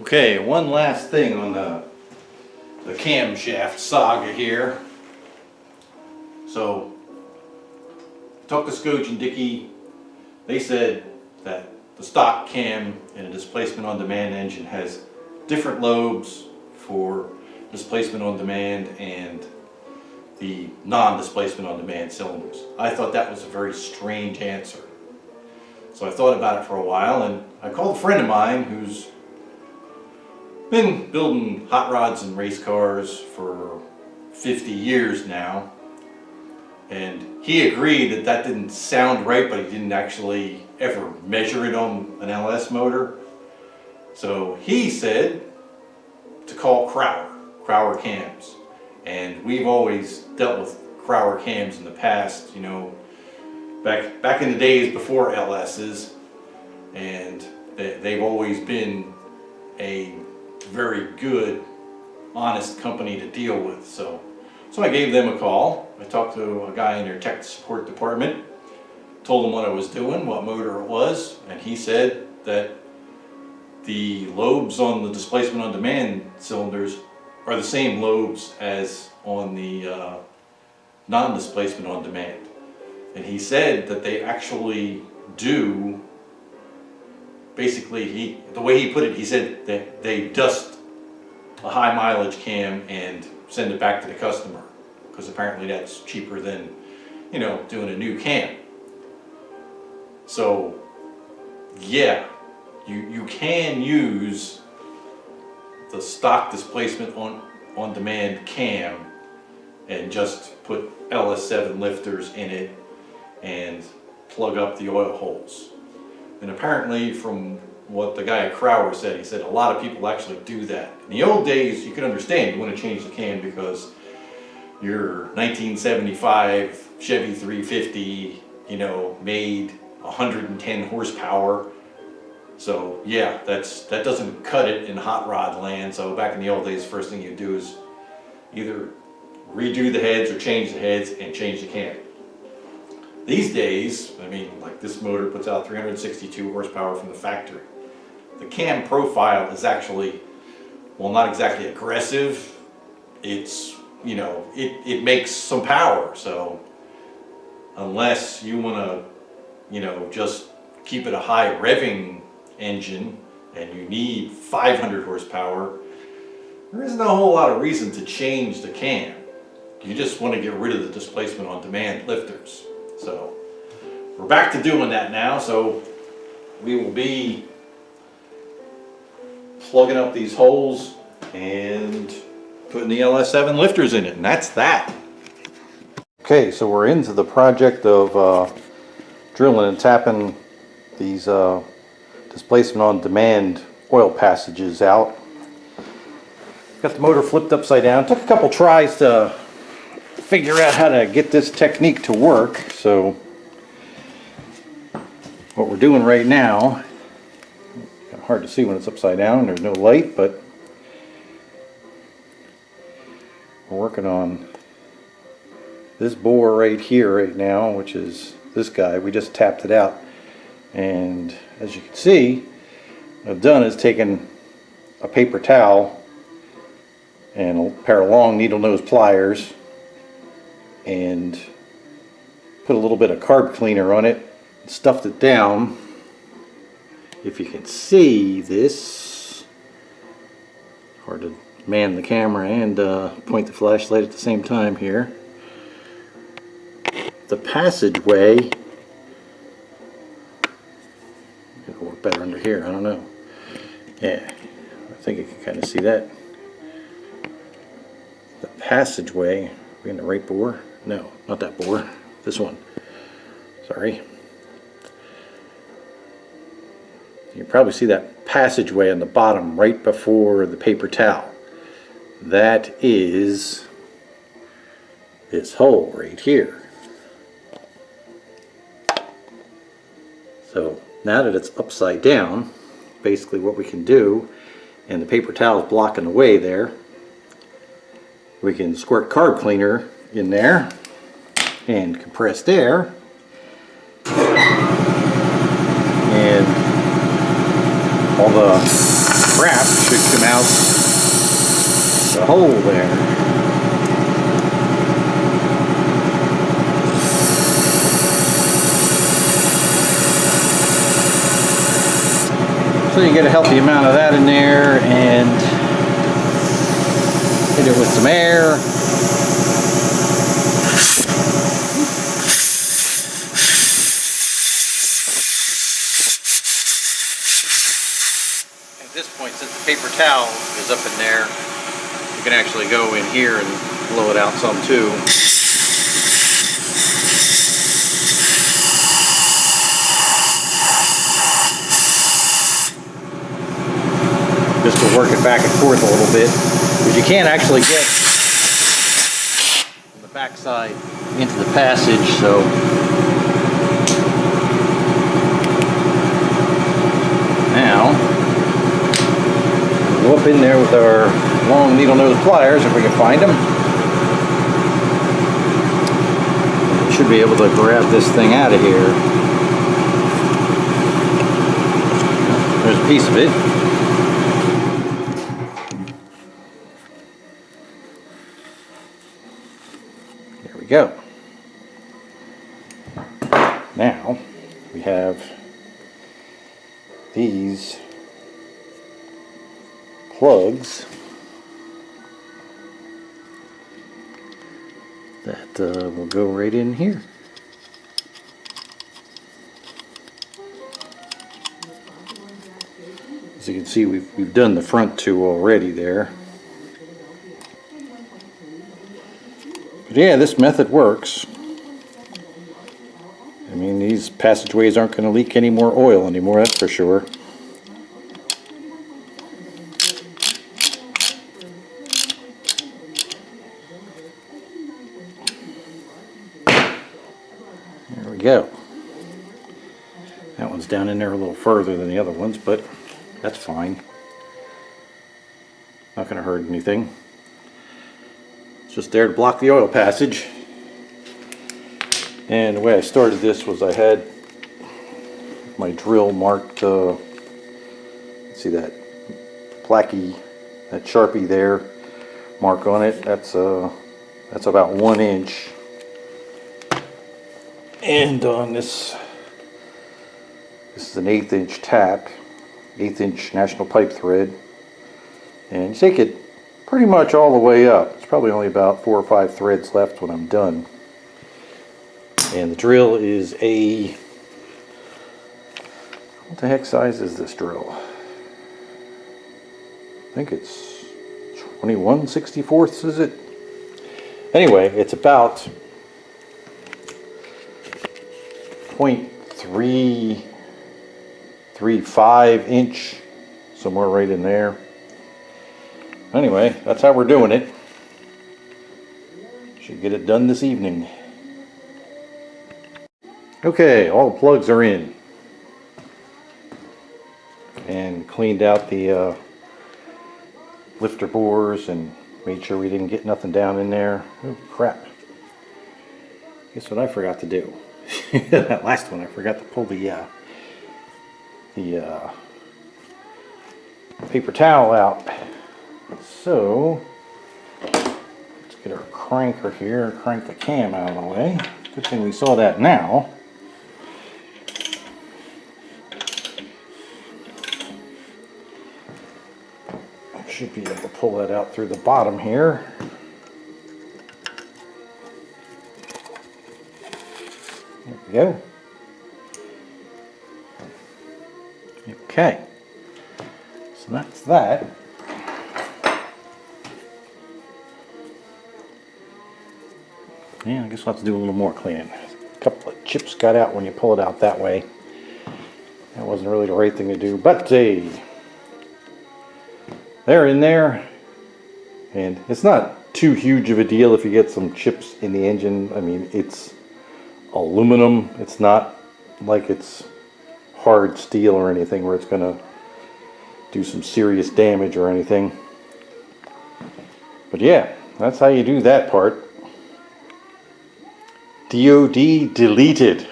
Okay, one last thing on the camshaft saga here. So, talked to Scooch and Dicky. They said that the stock cam in a displacement on demand engine has different lobes for displacement on demand and the non-displacement on demand cylinders. I thought that was a very strange answer. So I thought about it for a while, and I called a friend of mine who's been building hot rods and race cars for 50 years now. And he agreed that that didn't sound right, but he didn't actually ever measure it on an LS motor. So he said to call Crowler cams. And we've always dealt with Crowler cams in the past, you know, back in the days before LS's. And they've always been a very good, honest company to deal with. So I gave them a call. I talked to a guy in their tech support department, told him what I was doing, what motor it was, and he said that the lobes on the displacement on demand cylinders are the same lobes as on the non-displacement on demand. And he said that they actually do, basically, the way he put it, he said that they dust a high mileage cam and send it back to the customer, because apparently that's cheaper than, you know, doing a new cam. So yeah, you can use the stock displacement on demand cam and just put LS7 lifters in it and plug up the oil holes. And apparently, from what the guy at Crowler said, he said a lot of people actually do that. In the old days, you could understand you want to change the cam because your 1975 Chevy 350, you know, made 110 horsepower. So yeah, that doesn't cut it in hot rod land. So back in the old days, the first thing you do is either redo the heads or change the heads and change the cam. These days, I mean, like this motor puts out 362 horsepower from the factory. The cam profile is actually, well, not exactly aggressive. It's, you know, it makes some power. So unless you want to, you know, just keep it a high revving engine and you need 500 horsepower, there isn't a whole lot of reason to change the cam. You just want to get rid of the displacement on demand lifters. So we're back to doing that now. So we will be plugging up these holes and putting the LS7 lifters in it, and that's that. Okay, so we're into the project of drilling and tapping these displacement on demand oil passages out. Got the motor flipped upside down. Took a couple tries to figure out how to get this technique to work. So what we're doing right now, kind of hard to see when it's upside down and there's no light, but we're working on this bore right here right now, which is this guy. We just tapped it out, and as you can see, what I've done is taken a paper towel and a pair of long needle nose pliers and put a little bit of carb cleaner on it and stuffed it down. If you can see this, hard to man the camera and point the flashlight at the same time here. The passageway, it'll work better under here, I don't know. Yeah, I think you can kind of see that. The passageway, are we in the right bore? No, not that bore, this one. Sorry. You can probably see that passageway on the bottom right before the paper towel. That is this hole right here. So now that it's upside down, basically what we can do, and the paper towel is blocking the way there, we can squirt carb cleaner in there and compressed air, and all the crap should come out the hole there. So you get a healthy amount of that in there and hit it with some air. At this point, since the paper towel is up in there, you can actually go in here and blow it out some too. Just to work it back and forth a little bit, because you can't actually get from the back side into the passage, so now we'll go up in there with our long needle nose pliers if we can find them. We should be able to grab this thing out of here. There's a piece of it. Go. Now we have these plugs that will go right in here. As you can see, we've done the front two already there. Yeah, this method works. I mean, these passageways aren't going to leak any more oil anymore, that's for sure. There we go. That one's down in there a little further than the other ones, but that's fine. Not going to hurt anything. Just there to block the oil passage. And the way I started this was I had my drill marked, see that placky, that Sharpie there, mark on it. That's about 1 inch. And on this is an 1/8 inch tap, 1/8 inch national pipe thread. And you take it pretty much all the way up. It's probably only about 4 or 5 threads left when I'm done. And the drill is a, what the heck size is this drill? I think it's 21/64 is it? Anyway, it's about 0.335 inch, somewhere right in there. Anyway, that's how we're doing it. Should get it done this evening. Okay, all the plugs are in. And cleaned out the lifter bores and made sure we didn't get nothing down in there. Oh crap. Guess what I forgot to do? That last one, I forgot to pull the paper towel out. So, let's get our cranker here, crank the cam out of the way. Good thing we saw that now. I should be able to pull that out through the bottom here. There we go. Okay, so that's that. Yeah, I guess we'll have to do a little more cleaning. A couple of chips got out when you pull it out that way. That wasn't really the right thing to do, but they're in there. And it's not too huge of a deal if you get some chips in the engine. I mean, it's aluminum. It's not like it's hard steel or anything where it's going to do some serious damage or anything. But yeah, that's how you do that part. DOD deleted.